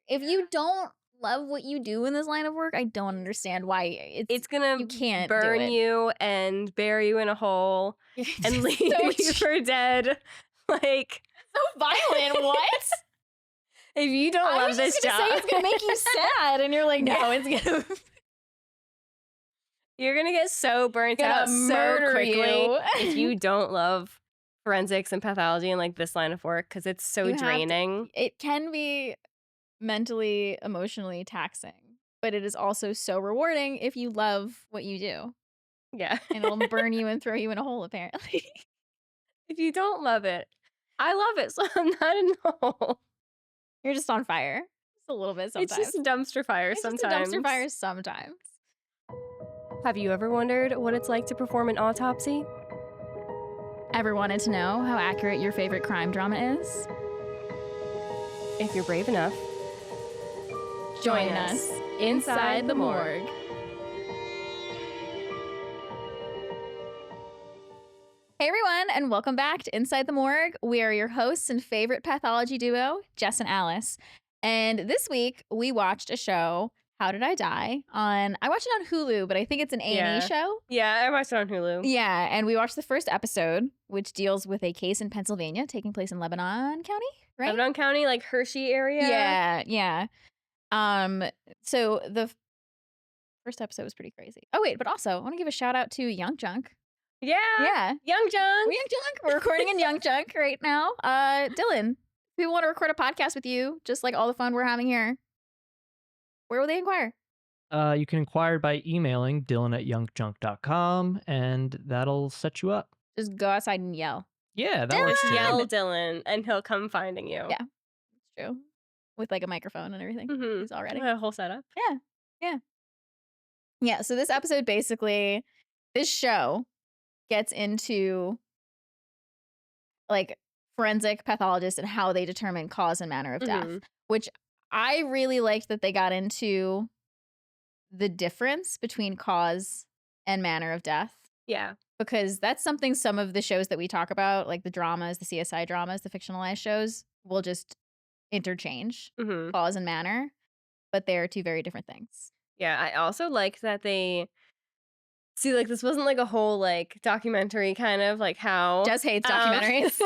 if you don't love what you do in this line of work, I don't understand why it's gonna you can't burn do it. you and bury you in a hole and leave you for dead. Like, so violent. What? If you don't love this job, say it's gonna make you sad, and you're like, no, it's gonna. You're gonna get so burnt out so quickly if you don't love forensics and pathology and like this line of work, because it's so draining. It can be mentally, emotionally taxing, but it is also so rewarding if you love what you do. Yeah. And it'll burn you and throw you in a hole, apparently. If you don't love it, I love it, so I'm not in the hole. You're just on fire. Just a little bit sometimes. It's just a dumpster fire sometimes. Just a dumpster fire sometimes. Have you ever wondered what it's like to perform an autopsy? Ever wanted to know how accurate your favorite crime drama is? If you're brave enough, join us inside the morgue. Hey everyone, and welcome back to Inside the Morgue. We are your hosts and favorite pathology duo, Jess and Alice. And this week we watched a show, How Did I Die? I watched it on Hulu, but I think it's an A&E show. Yeah, I watched it on Hulu. Yeah, and we watched the first episode, which deals with a case in Pennsylvania taking place in Lebanon County, right? Lebanon County, like Hershey area. Yeah. So the first episode was pretty crazy. Oh wait, but also I want to give a shout out to Young Junk. Yeah. Young Junk. Young Junk. We're recording in Young Junk right now. Dylan, if people want to record a podcast with you, just like all the fun we're having here, where will they inquire? You can inquire by emailing dylan@youngjunk.com, and that'll set you up. Just go outside and yell. Yeah, that works too. Yell Dylan, and he'll come finding you. Yeah, it's true. With like a microphone and everything. Mm-hmm. He's all ready. A whole setup. Yeah, so this episode basically, this show gets into like forensic pathologists and how they determine cause and manner of death, which I really liked that they got into the difference between cause and manner of death. Yeah. Because that's something some of the shows that we talk about, like the dramas, the CSI dramas, the fictionalized shows, will just interchange cause and manner, but they're two very different things. Yeah, I also like that they see, like, this wasn't like a whole like documentary kind of like how Jess hates documentaries.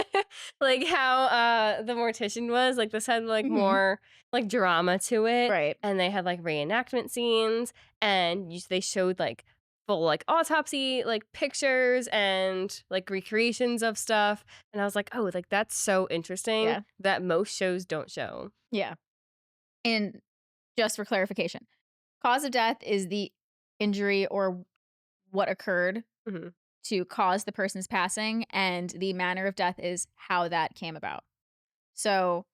Like how the mortician was, like this had like more like drama to it, right? And they had like reenactment scenes, and they showed like full like autopsy like pictures and like recreations of stuff, and I was like, oh, like that's so interesting that most shows don't show. Yeah. And just for clarification, cause of death is the injury or what occurred to cause the person's passing, and the manner of death is how that came about. So,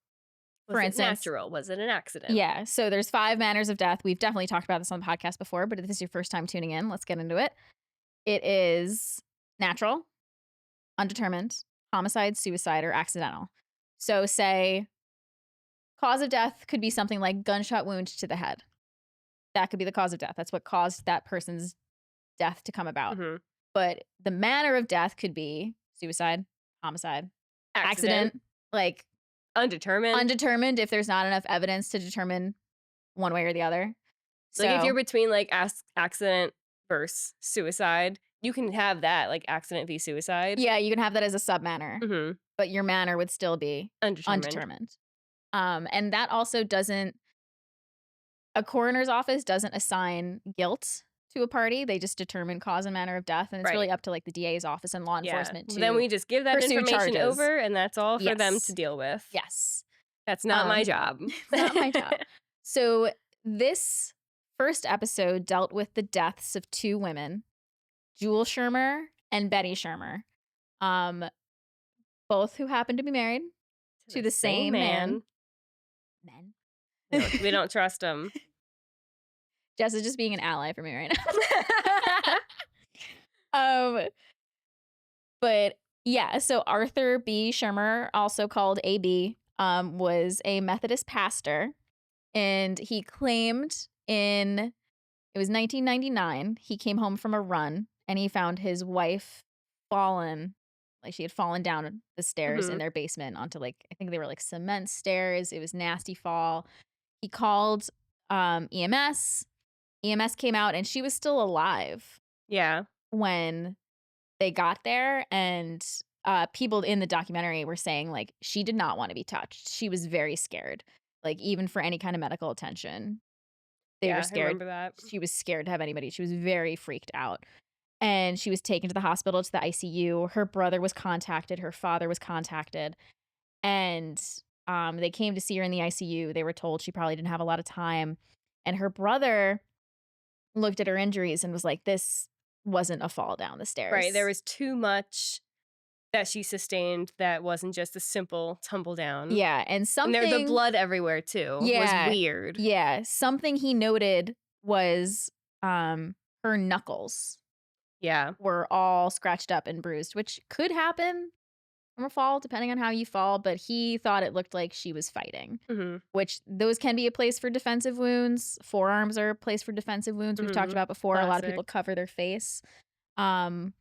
for instance, natural? Was it an accident? Yeah. So there's 5 manners of death. We've definitely talked about this on the podcast before, but if this is your first time tuning in, let's get into it. It is natural, undetermined, homicide, suicide, or accidental. So say cause of death could be something like gunshot wound to the head. That could be the cause of death. That's what caused that person's death to come about. But the manner of death could be suicide, homicide, accident, like undetermined if there's not enough evidence to determine one way or the other. So, like if you're between like accident versus suicide, you can have that like accident v suicide. Yeah, you can have that as a sub manner, but your manner would still be undetermined. And that also doesn't. A coroner's office doesn't assign guilt to a party. They just determine cause and manner of death, and it's really up to like the DA's office and law enforcement to then we just give that information over, and that's all for them to deal with. Yes. That's not my job. Not my job. So this first episode dealt with the deaths of 2 women, Jewel Schirmer and Betty Schirmer, both who happened to be married to the same man. We don't trust him. Jess is just being an ally for me right now. But yeah, so Arthur B. Schirmer, also called AB, was a Methodist pastor, and he claimed it was 1999, he came home from a run and he found his wife fallen, like she had fallen down the stairs in their basement onto like, I think they were like cement stairs. It was nasty fall. He called EMS. EMS came out and she was still alive Yeah. when they got there, and people in the documentary were saying like she did not want to be touched. She was very scared, like even for any kind of medical attention. They were Yeah, I scared. remember that. She was scared to have anybody. She was very freaked out. And she was taken to the hospital, to the ICU. Her brother was contacted. Her father was contacted. And they came to see her in the ICU. They were told she probably didn't have a lot of time. And her brother looked at her injuries and was like, this wasn't a fall down the stairs. Right. There was too much that she sustained that wasn't just a simple tumble down. Yeah. And something. And there, the blood everywhere, too, was weird. Yeah. Something he noted was her knuckles. Yeah. Were all scratched up and bruised, which could happen from a fall, depending on how you fall. But he thought it looked like she was fighting, which those can be a place for defensive wounds. Forearms are a place for defensive wounds. We've talked about before. Classic. A lot of people cover their face. And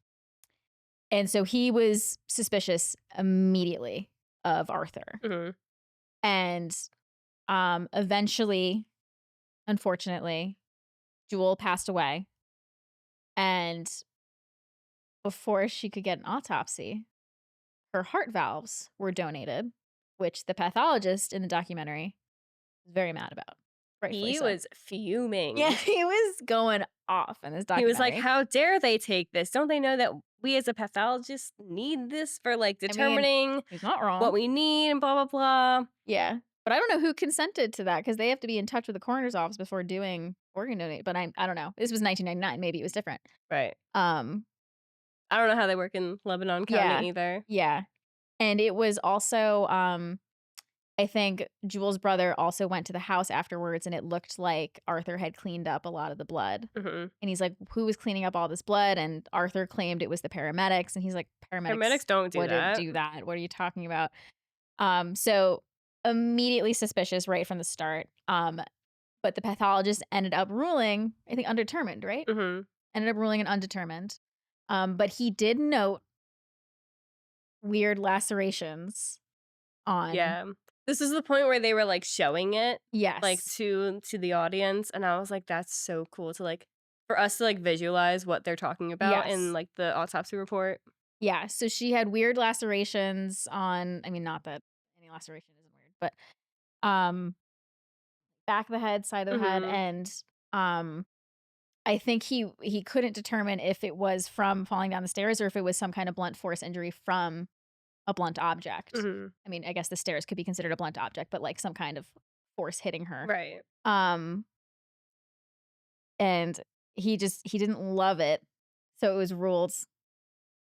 so he was suspicious immediately of Arthur. And eventually, unfortunately, Jewel passed away. And before she could get an autopsy, her heart valves were donated, which the pathologist in the documentary was very mad about. Rightfully He so. was fuming. Yeah, he was going off in this documentary. He was like, how dare they take this? Don't they know that we as a pathologist need this for like determining he's not wrong. what we need and blah, blah, blah. Yeah. But I don't know who consented to that, because they have to be in touch with the coroner's office before doing organ donate. But I don't know. This was 1999. Maybe it was different. Right. I don't know how they work in Lebanon County either. Yeah. And it was also, I think Jewel's brother also went to the house afterwards, and it looked like Arthur had cleaned up a lot of the blood. And he's like, who was cleaning up all this blood? And Arthur claimed it was the paramedics. And he's like, paramedics don't do that. Wouldn't do that. What are you talking about? So immediately suspicious right from the start. But the pathologist ended up ruling, I think, undetermined, right? Ended up ruling an undetermined. But he did note weird lacerations on. Yeah. This is the point where they were like showing it. Yes. Like to the audience. And I was like, that's so cool to like, for us to like visualize what they're talking about in like the autopsy report. Yeah. So she had weird lacerations on, I mean, not that any laceration isn't weird, but back of the head, side of the head. And I think he couldn't determine if it was from falling down the stairs or if it was some kind of blunt force injury from a blunt object. I mean, I guess the stairs could be considered a blunt object, but like some kind of force hitting her. Right. And he didn't love it. So it was ruled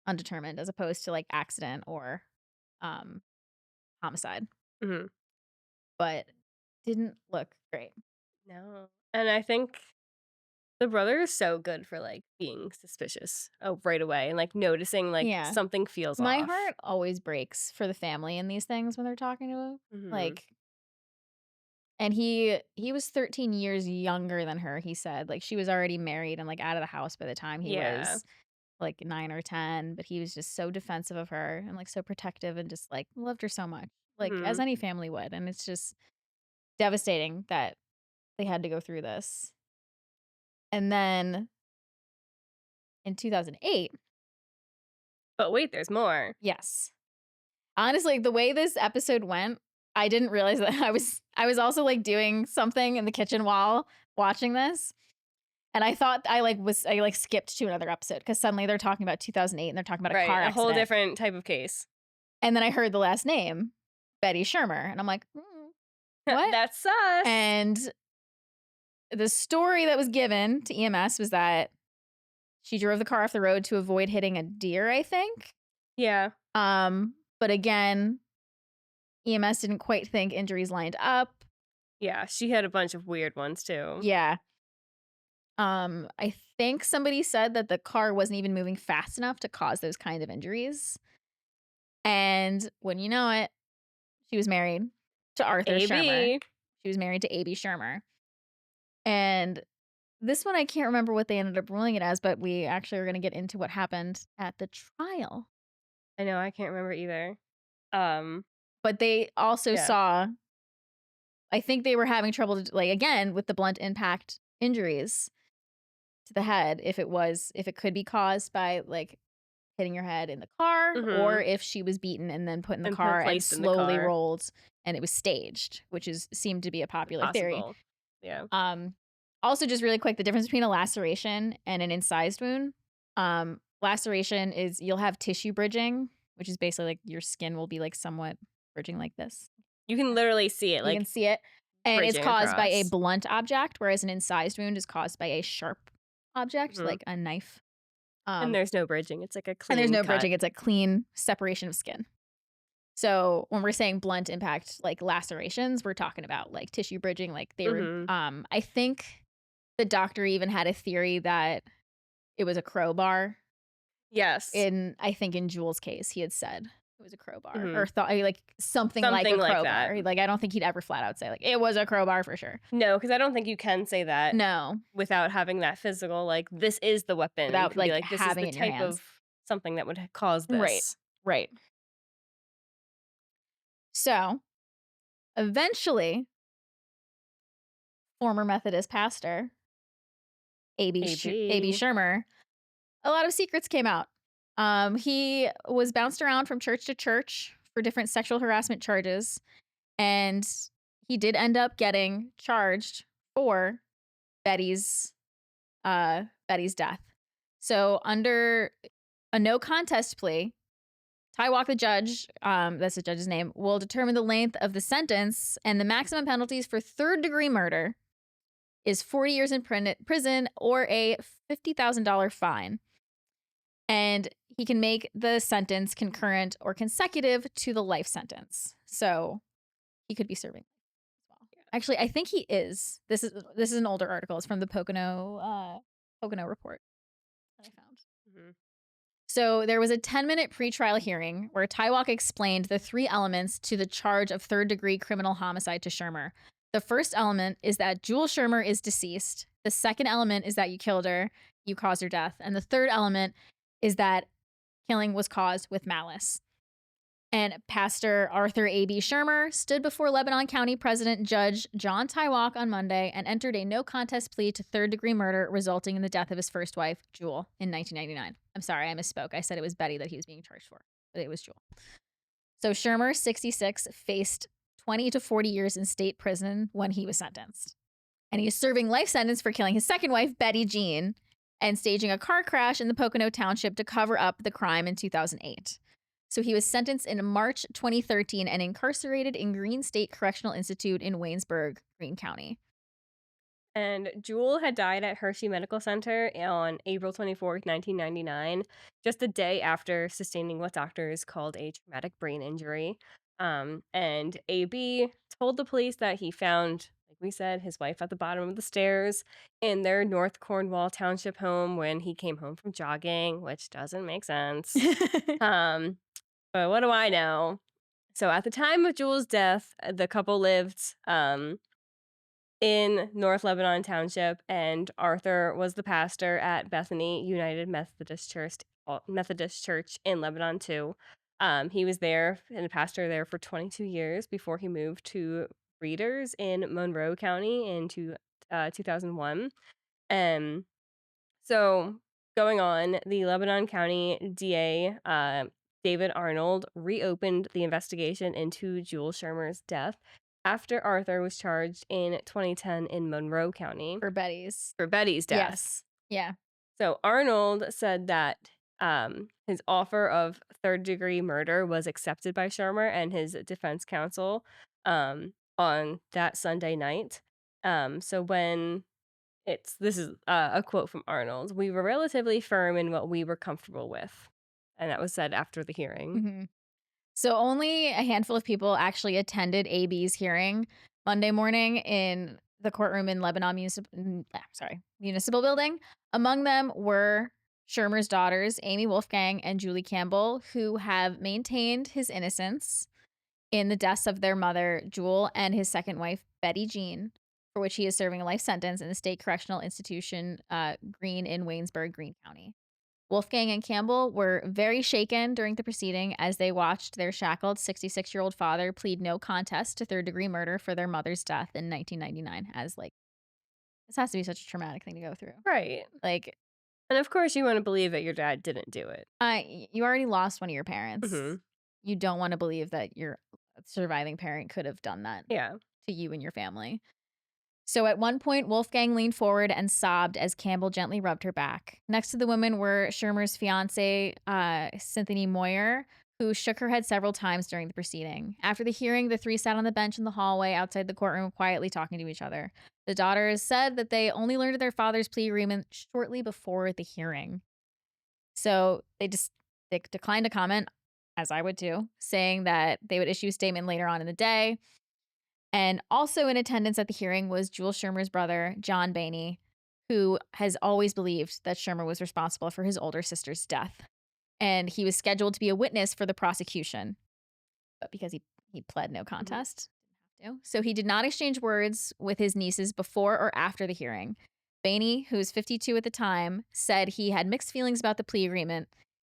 undetermined as opposed to like accident or homicide. But didn't look great. No. And I think the brother is so good for like being suspicious right away and like noticing like something feels My off. heart always breaks for the family in these things when they're talking to him. Like, and he was 13 years younger than her, he said. Like she was already married and like out of the house by the time he was like 9 or 10, but he was just so defensive of her and like so protective and just like loved her so much. Like as any family would. And it's just devastating that they had to go through this. And then in 2008. But wait, there's more. Yes. Honestly, the way this episode went, I didn't realize that I was also like doing something in the kitchen while watching this. And I thought I skipped to another episode because suddenly they're talking about 2008 and they're talking about a car accident. A whole different type of case. And then I heard the last name, Betty Schirmer. And I'm like, what? That's us. And the story that was given to EMS was that she drove the car off the road to avoid hitting a deer, I think. Yeah. But again, EMS didn't quite think injuries lined up. Yeah, she had a bunch of weird ones too. Yeah. I think somebody said that the car wasn't even moving fast enough to cause those kind of injuries. And when you know it, she was married to Arthur Schirmer. She was married to A.B. Schirmer. And this one, I can't remember what they ended up ruling it as, but we actually are going to get into what happened at the trial. I know, I can't remember either. But they also saw I think they were having trouble, like, again, with the blunt impact injuries to the head, if it could be caused by, like, hitting your head in the car, or Mhm. if she was beaten and then put in the And car and placed in the slowly car. rolled and it was staged, which seemed to be a popular theory. Possible. Yeah. Um, Also, just really quick, the difference between a laceration and an incised wound. Laceration is you'll have tissue bridging, which is basically like your skin will be like somewhat bridging like this. You can literally see it, You can like, see it. And it's bridging caused by a across. blunt object, whereas an incised wound is caused by a sharp object, Mhm. like a knife. And there's no bridging, it's like a And there's clean no cut. bridging. It's a clean separation of skin. So when we're saying blunt impact, like lacerations, we're talking about like tissue bridging. Like they were, Mhm. I think the doctor even had a theory that it was a crowbar. Yes. I think in Jewel's case, he had said it was a crowbar or Mhm. thought like something like a Something like that. crowbar. Like I don't think he'd ever flat out say like it was a crowbar for sure. No, because I don't think you can say that No, without having that physical, like, "This is the weapon." You without can be like like, "This is having the it in your type hands. of something that would cause Right, this." right. So eventually, former Methodist pastor A.B. AB. Schirmer, a lot of secrets came out. He was bounced around from church to church for different sexual harassment charges, and he did end up getting charged for Betty's death. So under a no contest plea, Tywalk the judge, that's the judge's name, will determine the length of the sentence, and the maximum penalties for third-degree murder is 40 years in prison or a $50,000 fine. And he can make the sentence concurrent or consecutive to the life sentence. So he could be serving as well. Actually, I think he is. This is an older article. It's from the Pocono report that I found. Mhm. So there was a 10-minute pretrial hearing where Tywalk explained the three elements to the charge of third-degree criminal homicide to Schirmer. The first element is that Jewel Schirmer is deceased. The second element is that you killed her, you caused her death. And the third element is that killing was caused with malice. And Pastor Arthur A.B. Schirmer stood before Lebanon County President Judge John Tywalk on Monday and entered a no contest plea to third-degree murder, resulting in the death of his first wife, Jewel, in 1999. I'm sorry, I misspoke. I said it was Betty that he was being charged for, but it was Jewel. So Schirmer, 66, faced 20 to 40 years in state prison when he was sentenced. And he is serving life sentence for killing his second wife, Betty Jean, and staging a car crash in the Pocono Township to cover up the crime in 2008. So he was sentenced in March 2013 and incarcerated in Greene State Correctional Institute in Waynesburg, Greene County. And Jewel had died at Hershey Medical Center on April 24th, 1999, just a day after sustaining what doctors called a traumatic brain injury. And AB told the police that he found, like we said, his wife at the bottom of the stairs in their North Cornwall Township home when he came home from jogging, which doesn't make sense. um, but what do I know? So at the time of Jewel's death, the couple lived in North Lebanon Township, and Arthur was the pastor at Bethany United Methodist Church in Lebanon too. He was there and a pastor there for 22 years before he moved to Readers in Monroe County in 2001. And so going on, the Lebanon County DA, David Arnold, reopened the investigation into Jewel Schirmer's death after Arthur was charged in 2010 in Monroe County For Betty's. for Betty's death. Yes. Yeah. So Arnold said that his offer of third-degree murder was accepted by Schirmer and his defense counsel on that Sunday night. So when this is a quote from Arnold. We were relatively firm in what we were comfortable with. And that was said after the hearing. Mm-hmm. So only a handful of people actually attended AB's hearing Monday morning in the courtroom in Lebanon Municipal Building. Among them were Schirmer's daughters, Amy Wolfgang and Julie Campbell, who have maintained his innocence in the deaths of their mother, Jewel, and his second wife, Betty Jean, for which he is serving a life sentence in the State Correctional Institution, Greene in Waynesburg, Greene County. Wolfgang and Campbell were very shaken during the proceeding as they watched their shackled 66-year-old father plead no contest to third-degree murder for their mother's death in 1999. As like, this has to be such a traumatic thing to go through. Right. Like, and of course you want to believe that your dad didn't do it. you already lost one of your parents. Mm-hmm. You don't want to believe that your surviving parent could have done that to you and your family. So at one point, Wolfgang leaned forward and sobbed as Campbell gently rubbed her back. Next to the women were Schirmer's fiancée, Cynthia Moyer, who shook her head several times during the proceeding. After the hearing, the three sat on the bench in the hallway outside the courtroom, quietly talking to each other. The daughters said that they only learned of their father's plea agreement shortly before the hearing. So they declined to comment, as I would too, saying that they would issue a statement later on in the day. And also in attendance at the hearing was Jewel Schirmer's brother, John Bainey, who has always believed that Schirmer was responsible for his older sister's death. And he was scheduled to be a witness for the prosecution. But because he pled no contest, didn't have to. So he did not exchange words with his nieces before or after the hearing. Bainey, who was 52 at the time, said he had mixed feelings about the plea agreement.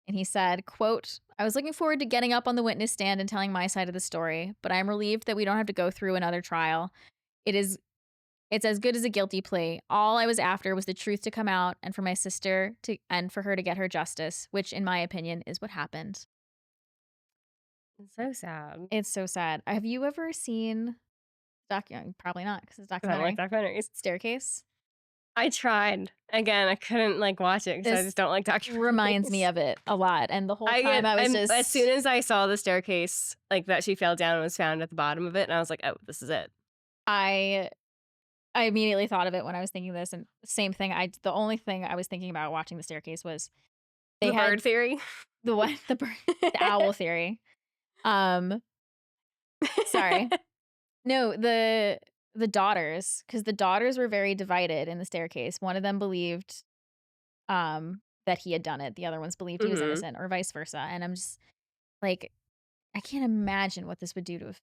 And he said, quote, "I was looking forward to getting up on the witness stand and telling my side of the story, but I am relieved that we don't have to go through another trial. It's as good as a guilty plea. All I was after was the truth to come out and for my sister and for her to get her justice, which in my opinion is what happened." It's so sad. It's so sad. Have you ever seen probably not because it's a I don't documentary. like documentaries. Staircase? I tried. Again, I couldn't watch it because I This just don't like documentaries. Reminds me of it a lot. And the whole time I was just... As soon as I saw the staircase, that she fell down and was found at the bottom of it, and I was like, oh, this is it. I immediately thought of it when I was thinking this, and same thing. The only thing I was thinking about watching the staircase was The bird theory. The what? The bird, the owl theory. Sorry. No, the daughters, because the daughters were very divided in the staircase. One of them believed that he had done it. The other ones believed he was innocent, or vice versa. And I'm just like, I can't imagine what this would do to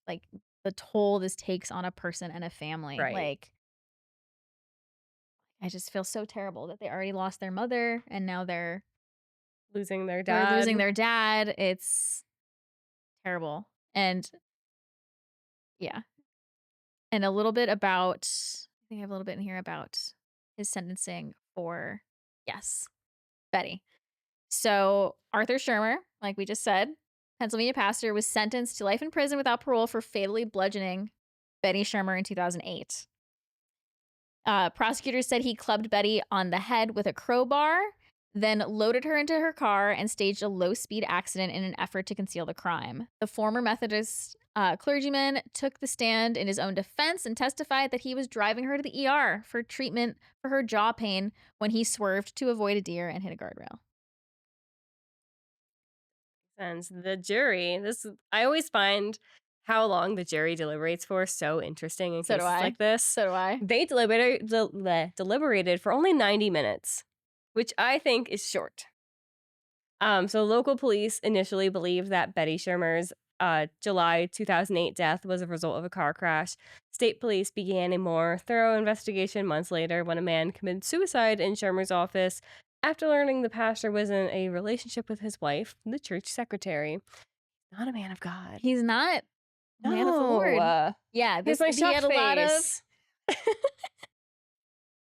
the toll this takes on a person and a family. Right. I just feel so terrible that they already lost their mother and now they're losing their dad. They're losing their dad. It's terrible. And yeah. And a little bit about, I think I have a little bit in here about his sentencing for, yes, Betty. So Arthur Schirmer, like we just said, Pennsylvania pastor, was sentenced to life in prison without parole for fatally bludgeoning Betty Schirmer in 2008. Prosecutors said he clubbed Betty on the head with a crowbar, then loaded her into her car and staged a low-speed accident in an effort to conceal the crime. The former Methodist clergyman took the stand in his own defense and testified that he was driving her to the ER for treatment for her jaw pain when he swerved to avoid a deer and hit a guardrail. And the jury, I always find how long the jury deliberates for so interesting in cases like this. So do I. They deliberated for only 90 minutes, which I think is short. So local police initially believed that Betty Schirmer's July 2008 death was a result of a car crash. State police began a more thorough investigation months later when a man committed suicide in Schirmer's office after learning the pastor was in a relationship with his wife, the church secretary. Not a man of God. He's not a man of the Lord. Yeah, he had a lot of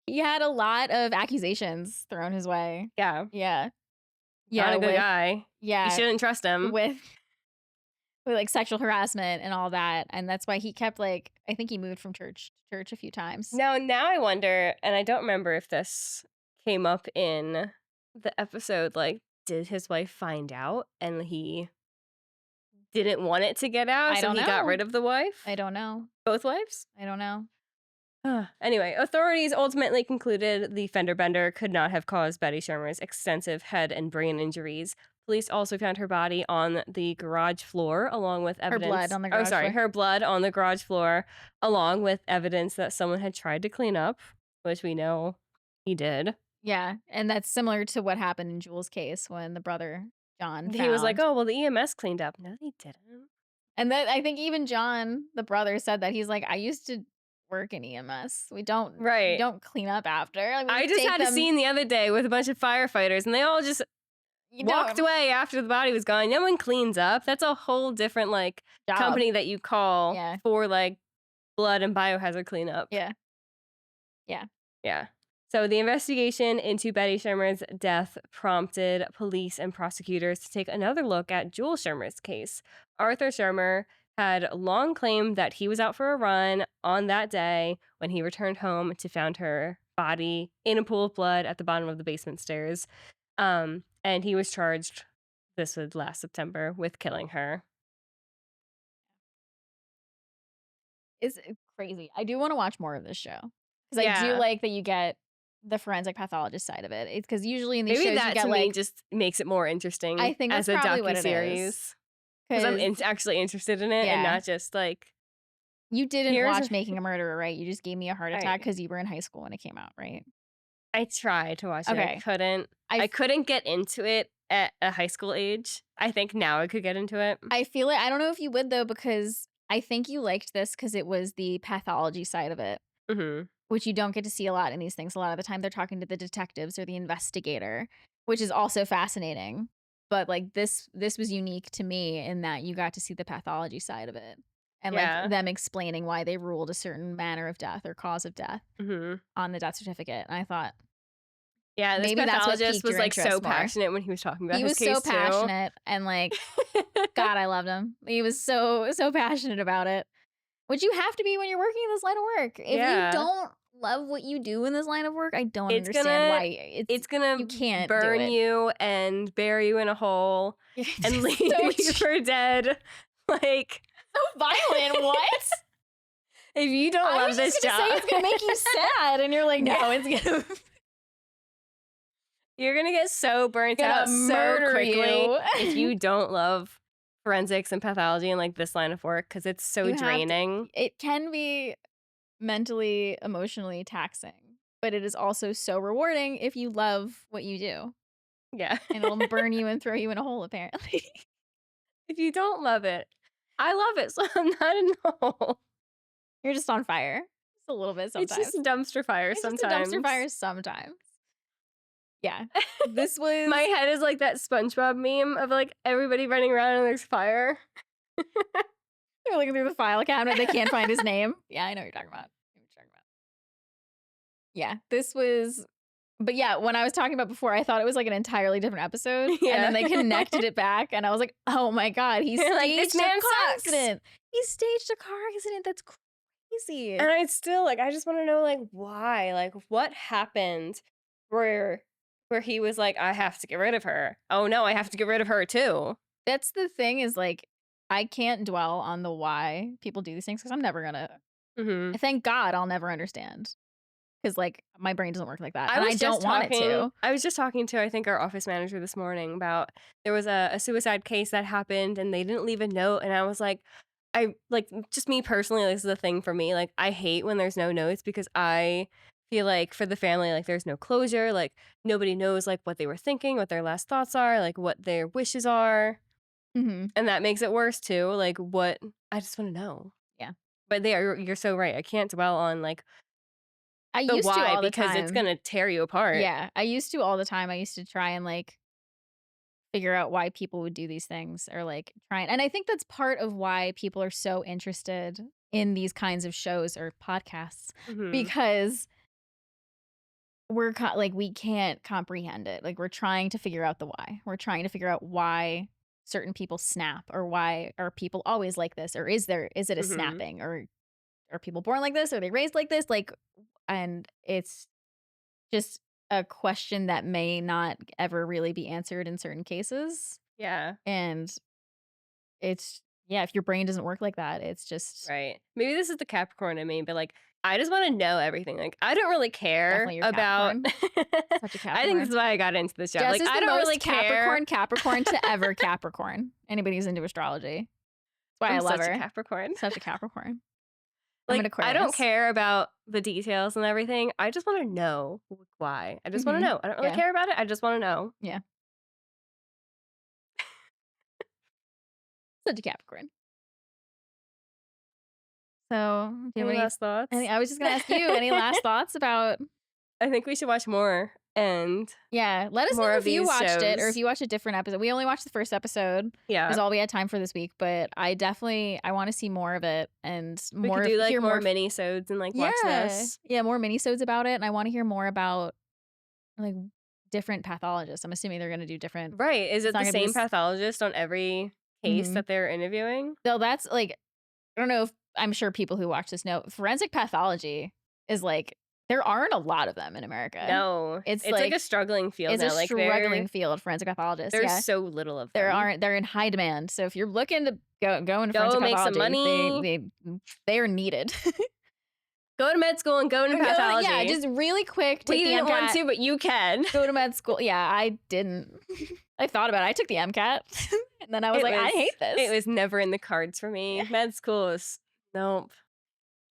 he had a lot of accusations thrown his way. Yeah. Not a good guy. Yeah, you shouldn't trust him with sexual harassment and all that, and that's why he kept I think he moved from church to church a few times. Now I wonder, and I don't remember if this came up in the episode, did his wife find out and he didn't want it to get out, so he got rid of the wife? I don't know. Both wives? I don't know. Anyway, authorities ultimately concluded the fender bender could not have caused Betty Schirmer's extensive head and brain injuries. Police also found her body on the garage floor, along with evidence. Her blood on the garage floor. Her blood on the garage floor, along with evidence that someone had tried to clean up, which we know he did. Yeah, and that's similar to what happened in Jewel's case when the brother, John, he was like, oh, well, the EMS cleaned up. No, they didn't. And that I think even John, the brother, said that. He's like, I used to work in EMS. We don't clean up after. I just had a scene the other day with a bunch of firefighters, and they all just You walked don't away after the body was gone. No one cleans up. That's a whole different like job. company that you call Yeah. for like blood and biohazard cleanup. Yeah. Yeah. Yeah. So the investigation into Betty Schirmer's death prompted police and prosecutors to take another look at Jewel Schirmer's case. Arthur Schirmer had long claimed that he was out for a run on that day when he returned home to find her body in a pool of blood at the bottom of the basement stairs. And he was charged, this was last September, with killing her. It's crazy. I do want to watch more of this show because I do Yeah. like that you get the forensic pathologist side of it. It's because usually in these Maybe shows that you get to me like just makes it more interesting I think as that's a probably what it is. docuseries. Because I'm 'Cause actually interested in it and Yeah. not just like, you didn't Here's watch a- Making a Murderer, right? You just gave me a heart attack Right. because you were in high school when it came out, right? I tried to watch it. I Okay. couldn't. I couldn't get into it at a high school age. I think now I could get into it. I feel it. I don't know if you would though, because I think you liked this because it was the pathology side of it, Hmm. which you don't get to see a lot in these things. A lot of the time they're talking to the detectives or the investigator, which is also fascinating. But like this was unique to me in that you got to see the pathology side of it and Yeah. like them explaining why they ruled a certain manner of death or cause of death Hmm. on the death certificate. And I thought Yeah, this maybe that's what pathologist piqued was your like so interest more. passionate when he was talking about He his was case so passionate and like God, I loved him. He was so passionate about it. Which you have to be when you're working in this line of work. If Yeah. you don't love what you do in this line of work, I don't It's understand gonna- why it's gonna you can't do burn it. you and bury you in a hole and leave you for dead. Like, so violent. What? if you don't I love was this just gonna job, say it's gonna make you sad, and you're like, no, it's gonna you're gonna get so burnt out so murder quickly you. if you don't love forensics and pathology and like this line of work because it's so You have to- draining. It can be mentally, emotionally taxing, but it is also so rewarding if you love what you do, Yeah. and it'll burn you and throw you in a hole. Apparently, If you don't love it, I love it, so I'm not in the hole. you're just on fire. Just a little bit sometimes. It's just a dumpster fire It's sometimes. just a dumpster fire sometimes. Yeah. This was My head is like that SpongeBob meme of like everybody running around and there's fire. They're looking through the file cabinet. They can't find his name. Yeah, I know what you're talking about. Yeah, this was. But yeah, when I was talking about before, I thought it was like an entirely different episode. And Yeah. then they connected it back. And I was like, oh my God, he You're like, staged this a man car sucks. accident. He staged a car accident. That's crazy. And I still like I just want to know like why? Like what happened where he was like, I have to get rid of her. Oh no, I have to get rid of her too. That's the thing is like, I can't dwell on the why people do these things because I'm never going to. Mm-hmm. Thank God I'll never understand. Because like my brain doesn't work like that. And I was don't just want it to. I was just talking to, I think, our office manager this morning about there was a suicide case that happened and they didn't leave a note. And I was like, I like just me personally, this is the thing for me. Like, I hate when there's no notes because I feel like for the family, like there's no closure. Like nobody knows like what they were thinking, what their last thoughts are, like what their wishes are. Mm-hmm. And that makes it worse too. Like what I just want to know. Yeah. But you're so right. I can't dwell on like I the used to why all the because time. it's gonna tear you apart. Yeah, I used to all the time. I used to try and like figure out why people would do these things or like try and I think that's part of why people are so interested in these kinds of shows or podcasts Mhm. because we're like we can't comprehend it. Like we're trying to figure out the why. We're trying to figure out why certain people snap or why are people always like this or is it a Mhm. snapping or are people born like this? Are they raised like this? Like and it's just a question that may not ever really be answered in certain cases. Yeah. And it's, yeah, if your brain doesn't work like that, it's just Right. Maybe this is the Capricorn in me, but like I just want to know everything. Like I don't really care Definitely your about. such a I think this is why I got into this job. Jess Like is I the don't most really care. Capricorn to ever Capricorn. Anybody who's into astrology. That's why I'm I love such her. a Capricorn. Such a Capricorn. I'm an Like I don't Aquarius. care about the details and everything. I just want to know why. I just want to know. I don't really Yeah. care about it. I just want to know. Such a Capricorn. So, do you have Any any last thoughts? I was just gonna ask you any last thoughts about I think we should watch more. And Yeah, let us more know of if you these watched it or shows. if you watched a different episode. We only watched the first episode. Yeah. Is all we had time for this week, but I want to see more of it and We more could do like hear more mini-sodes and like watch this. Yeah, more mini-sodes about it, and I want to hear more about like different pathologists. I'm assuming they're going to do different. Right. Is it not the gonna be same pathologist on every case Mhm. that they're interviewing? So that's like, I don't know if I'm sure people who watch this know forensic pathology is like there aren't a lot of them in America. No. It's like like a struggling field it's now. a Like struggling field, forensic pathologists. there's Yeah, so little of them. they're in high demand. So if you're looking to go into Go forensic make some pathology, money. they are needed. Go to med school and go into pathology. Yeah, just really quick. we Take the didn't want MCAT. to, but you can. Go to med school. Yeah, I didn't. I thought about it. I took the MCAT, and then I was I hate this. It was never in the cards for me. Med school is nope.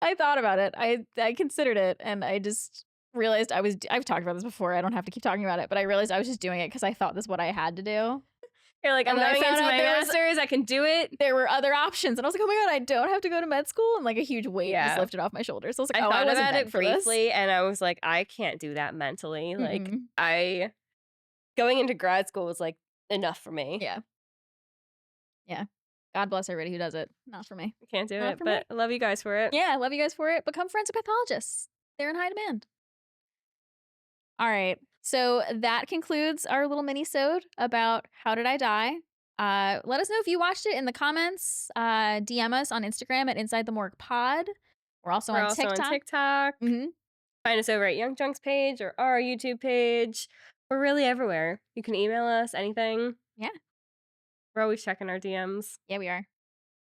I thought about it. I considered it, and I just realized I've talked about this before. I don't have to keep talking about it, but I realized I was just doing it because I thought this is what I had to do. You're like, I'm And then I going found into out my master's. I can do it. There were other options, and I was like, oh my god, I don't have to go to med school, and like a huge weight Yeah. just lifted off my shoulders. So I was like, I oh, I thought wasn't about meant it for this. briefly, and I was like, I can't do that mentally. Like, Mhm. going into grad school was like enough for me. Yeah. God bless everybody who does it. Not for me. I can't do Not it, for but I love you guys for it. Yeah, I love you guys for it. Become forensic pathologists. They're in high demand. All right. So that concludes our little mini-sode about How Did I Die? Let us know if you watched it in the comments. DM us on Instagram at Inside the Morgue Pod. We're also We're on also TikTok. on TikTok. Mhm. Find us over at Young Junk's page or our YouTube page. We're really everywhere. You can email us, anything. Yeah. We're always checking our DMs. Yeah, we are.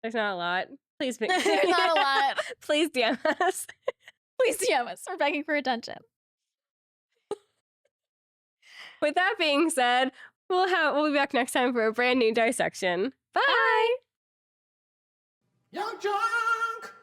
There's not a lot. Please be- There's not a lot. Please DM us. Please DM us. We're begging for attention. With that being said, we'll be back next time for a brand new dissection. Bye. Young Junk!